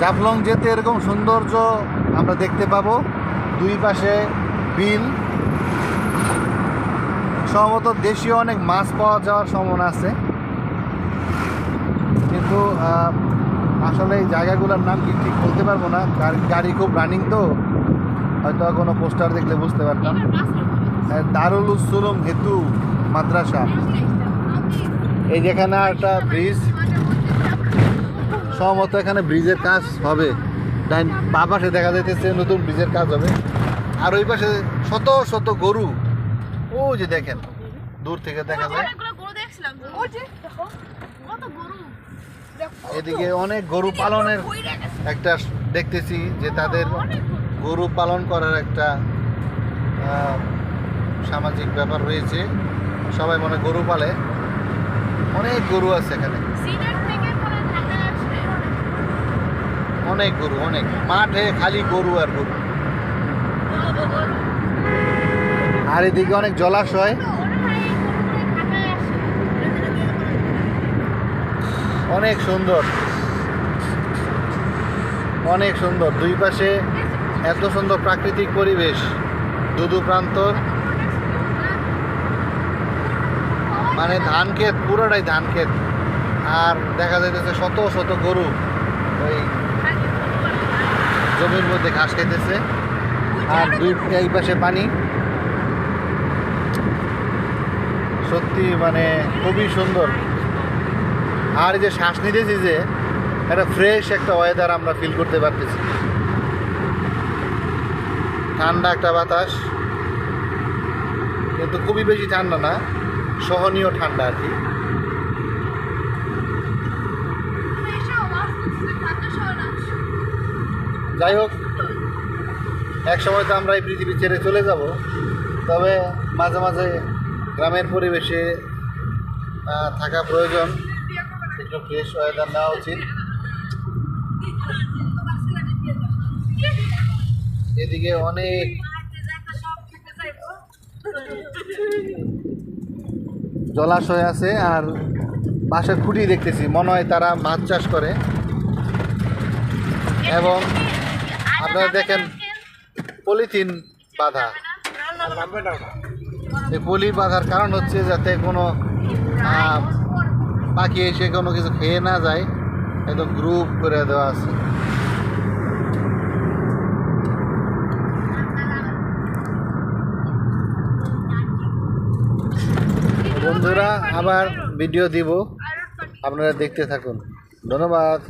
জাফলং যেতে এরকম সৌন্দর্য আমরা দেখতে পাবো। দুই পাশে বিল, সম্ভবত দেশীয় অনেক মাছ পাওয়া যাওয়ার সম্ভাবনা আছে, কিন্তু আসলে এই জায়গাগুলোর নাম কি ঠিক বলতে পারবো না। গাড়ি খুব রানিং, তো হয়তো কোনো পোস্টার দেখলে বুঝতে পারতাম। দারুল উলুম হেতু মাদ্রাসা, এই যেখানে একটা ব্রিজ, সম্ভবত এখানে ব্রিজের কাজ হবে। বা পাশে দেখা যাইতেছে নতুন ব্রিজের কাজ হবে। আর ওই পাশে শত শত গরু, ও যে দেখেন দূর থেকে দেখা যায়। এদিকে অনেক গরু পালনের একটা দেখতেছি, যে তাদের গরু পালন করার একটা সামাজিক ব্যাপার রয়েছে। সবাই মনে গরু পালে, অনেক গরু আছে এখানে, অনেক গরু, অনেক মাঠে খালি গরু আর গরু। আর এদিকে অনেক জলাশয়, অনেক সুন্দর, অনেক সুন্দর। দুই পাশে এত সুন্দর প্রাকৃতিক পরিবেশ, দুদু প্রান্তর, মানে ধান ক্ষেত, পুরোটাই ধান ক্ষেত। আর দেখা যাইতেছে শত শত গরু ওই জমির মধ্যে ঘাস খাইতেছে। আর এই পাশে পানি, সত্যি মানে খুবই সুন্দর। আর এই যে শ্বাস নিতেছি, যে একটা ফ্রেশ একটা ওয়েদার আমরা ফিল করতে পারতেছি, ঠান্ডা একটা বাতাস, কিন্তু খুবই বেশি ঠান্ডা না, সহনীয় ঠান্ডা আর কি। যাই হোক, এক সময় তো আমরা এই পৃথিবী ছেড়ে চলে যাব, তবে মাঝে মাঝে গ্রামের পরিবেশে থাকা প্রয়োজন, একটু ফ্রেশ ওয়েদার নেওয়া উচিত। এদিকে অনেক জলাশয় আছে, আর বাঁশের খুঁটি দেখতেছি, মনে হয় তারা মাছ চাষ করে। এবং আপনারা দেখেন পলিথিন বাঁধা, এই পলি বাঁধার কারণ হচ্ছে যাতে কোনো পাখি এসে কোনো কিছু খেয়ে না যায়, একদম গ্রুপ করে দেওয়া আছে। বন্ধুরা, আবার ভিডিও দিব, আপনারা দেখতে থাকুন। ধন্যবাদ।